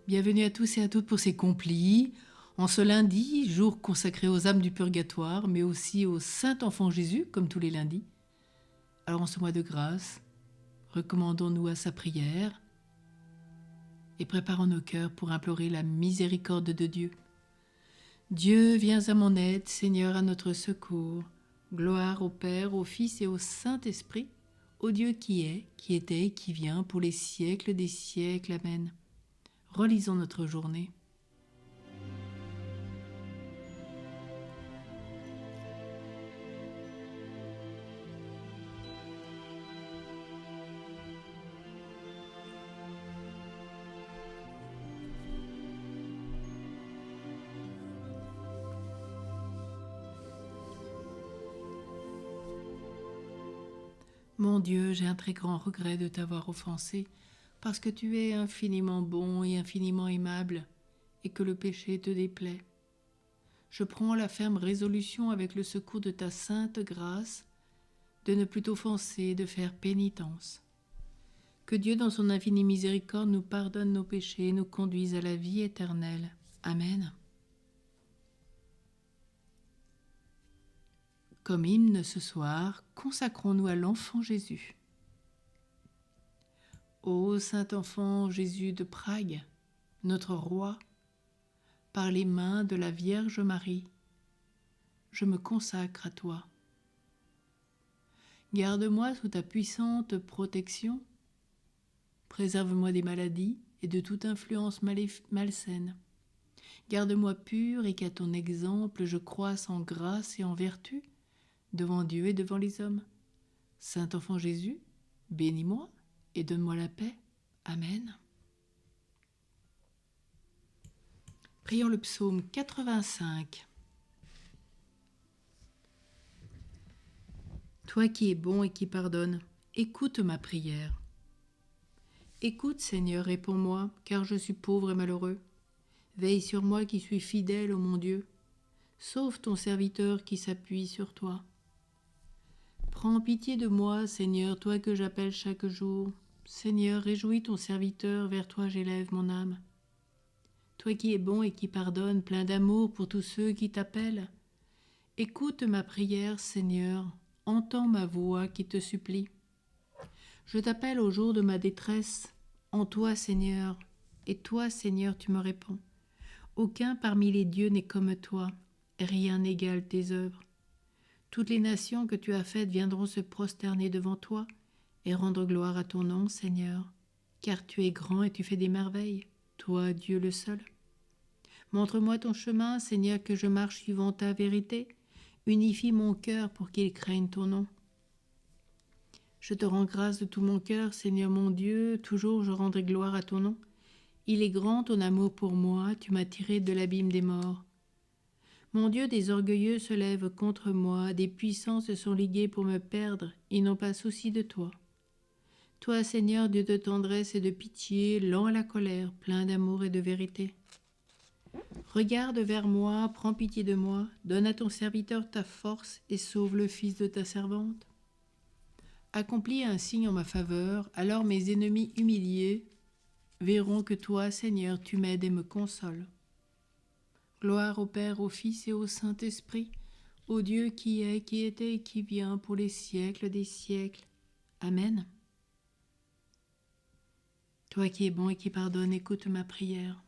Bienvenue à tous et à toutes pour ces complis, en ce lundi, jour consacré aux âmes du purgatoire, mais aussi au Saint-Enfant Jésus, comme tous les lundis. Alors en ce mois de grâce, recommandons-nous à sa prière et préparons nos cœurs pour implorer la miséricorde de Dieu. Dieu, viens à mon aide, Seigneur, à notre secours. Gloire au Père, au Fils et au Saint-Esprit, au Dieu qui est, qui était et qui vient, pour les siècles des siècles. Amen. Relisons notre journée. Mon Dieu, j'ai un très grand regret de t'avoir offensé, parce que tu es infiniment bon et infiniment aimable, et que le péché te déplaît. Je prends la ferme résolution, avec le secours de ta sainte grâce, de ne plus t'offenser et de faire pénitence. Que Dieu, dans son infinie miséricorde, nous pardonne nos péchés et nous conduise à la vie éternelle. Amen. Comme hymne ce soir, consacrons-nous à l'enfant Jésus. Ô Saint-Enfant Jésus de Prague, notre roi, par les mains de la Vierge Marie, je me consacre à toi. Garde-moi sous ta puissante protection, préserve-moi des maladies et de toute influence malsaine. Garde-moi pur et qu'à ton exemple je croisse en grâce et en vertu, devant Dieu et devant les hommes. Saint-Enfant Jésus, bénis-moi et donne-moi la paix. Amen. Prions le psaume 85. Toi qui es bon et qui pardonnes, écoute ma prière. Écoute, Seigneur, réponds-moi, car je suis pauvre et malheureux. Veille sur moi qui suis fidèle, ô mon Dieu. Sauve ton serviteur qui s'appuie sur toi. Prends pitié de moi, Seigneur, toi que j'appelle chaque jour. Seigneur, réjouis ton serviteur, vers toi j'élève mon âme. Toi qui es bon et qui pardonnes, plein d'amour pour tous ceux qui t'appellent. Écoute ma prière, Seigneur, entends ma voix qui te supplie. Je t'appelle au jour de ma détresse, en toi, Seigneur, et toi, Seigneur, tu me réponds. Aucun parmi les dieux n'est comme toi, rien n'égale tes œuvres. Toutes les nations que tu as faites viendront se prosterner devant toi et rendre gloire à ton nom, Seigneur, car tu es grand et tu fais des merveilles, toi, Dieu le seul. Montre-moi ton chemin, Seigneur, que je marche suivant ta vérité. Unifie mon cœur pour qu'il craigne ton nom. Je te rends grâce de tout mon cœur, Seigneur mon Dieu, toujours je rendrai gloire à ton nom. Il est grand ton amour pour moi, tu m'as tiré de l'abîme des morts. Mon Dieu, des orgueilleux se lèvent contre moi, des puissants se sont ligués pour me perdre, ils n'ont pas souci de toi. Toi, Seigneur, Dieu de tendresse et de pitié, lent à la colère, plein d'amour et de vérité. Regarde vers moi, prends pitié de moi, donne à ton serviteur ta force et sauve le fils de ta servante. Accomplis un signe en ma faveur, alors mes ennemis humiliés verront que toi, Seigneur, tu m'aides et me consoles. Gloire au Père, au Fils et au Saint-Esprit, au Dieu qui est, qui était et qui vient pour les siècles des siècles. Amen. Toi qui es bon et qui pardonne, écoute ma prière.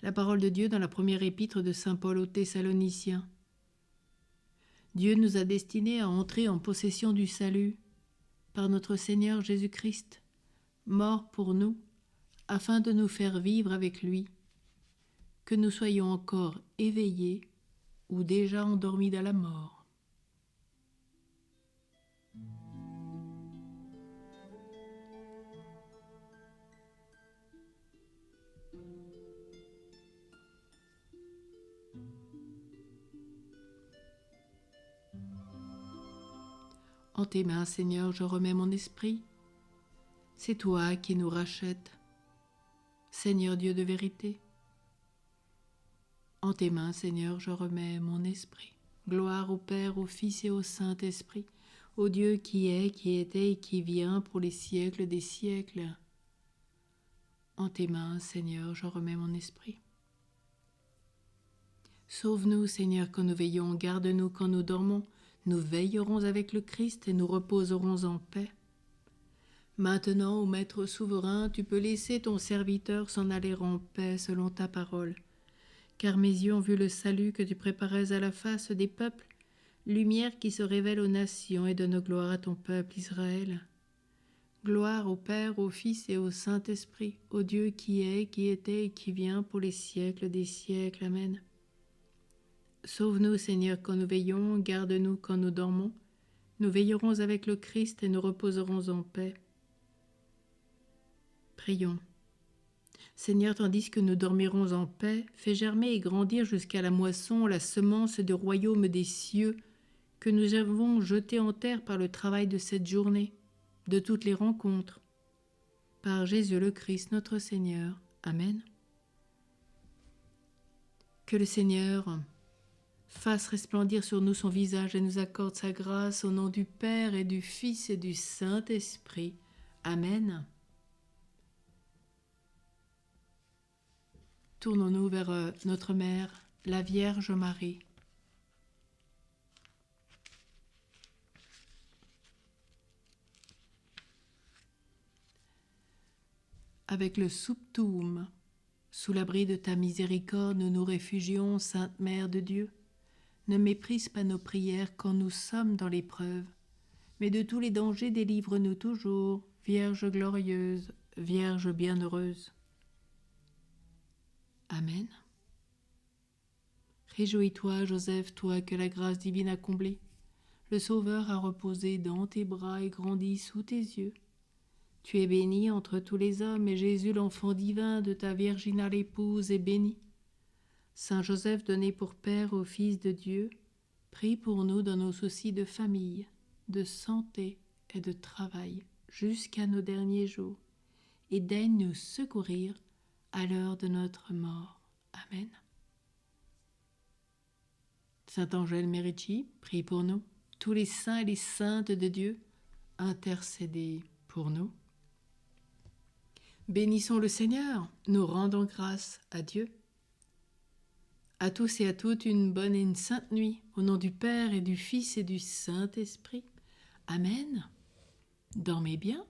La parole de Dieu dans la première épître de saint Paul aux Thessaloniciens. Dieu nous a destinés à entrer en possession du salut par notre Seigneur Jésus-Christ, mort pour nous, afin de nous faire vivre avec lui, que nous soyons encore éveillés ou déjà endormis dans la mort. En tes mains, Seigneur, je remets mon esprit. C'est toi qui nous rachètes, Seigneur Dieu de vérité. En tes mains, Seigneur, je remets mon esprit. Gloire au Père, au Fils et au Saint-Esprit, au Dieu qui est, qui était et qui vient pour les siècles des siècles. En tes mains, Seigneur, je remets mon esprit. Sauve-nous, Seigneur, quand nous veillons, garde-nous quand nous dormons. Nous veillerons avec le Christ et nous reposerons en paix. Maintenant, ô Maître souverain, tu peux laisser ton serviteur s'en aller en paix selon ta parole. Car mes yeux ont vu le salut que tu préparais à la face des peuples, lumière qui se révèle aux nations et donne gloire à ton peuple Israël. Gloire au Père, au Fils et au Saint-Esprit, au Dieu qui est, qui était et qui vient pour les siècles des siècles. Amen. Sauve-nous, Seigneur, quand nous veillons, garde-nous quand nous dormons. Nous veillerons avec le Christ et nous reposerons en paix. Prions. Seigneur, tandis que nous dormirons en paix, fais germer et grandir jusqu'à la moisson la semence du royaume des cieux que nous avons jetée en terre par le travail de cette journée, de toutes les rencontres. Par Jésus le Christ, notre Seigneur. Amen. Que le Seigneur fasse resplendir sur nous son visage et nous accorde sa grâce au nom du Père et du Fils et du Saint-Esprit. Amen. Tournons-nous vers notre Mère, la Vierge Marie. Avec le Subtuum, sous l'abri de ta miséricorde, nous nous réfugions, Sainte Mère de Dieu. Ne méprise pas nos prières quand nous sommes dans l'épreuve, mais de tous les dangers délivre-nous toujours, Vierge glorieuse, Vierge bienheureuse. Amen. Réjouis-toi, Joseph, toi que la grâce divine a comblé. Le Sauveur a reposé dans tes bras et grandi sous tes yeux. Tu es bénie entre tous les hommes, et Jésus, l'enfant divin de ta virginale épouse, est béni. Saint Joseph, donné pour Père au Fils de Dieu, prie pour nous dans nos soucis de famille, de santé et de travail, jusqu'à nos derniers jours, et daigne nous secourir à l'heure de notre mort. Amen. Saint Angèle Merici, prie pour nous. Tous les saints et les saintes de Dieu, intercédez pour nous. Bénissons le Seigneur, nous rendons grâce à Dieu. À tous et à toutes, une bonne et une sainte nuit, au nom du Père et du Fils et du Saint-Esprit. Amen. Dormez bien.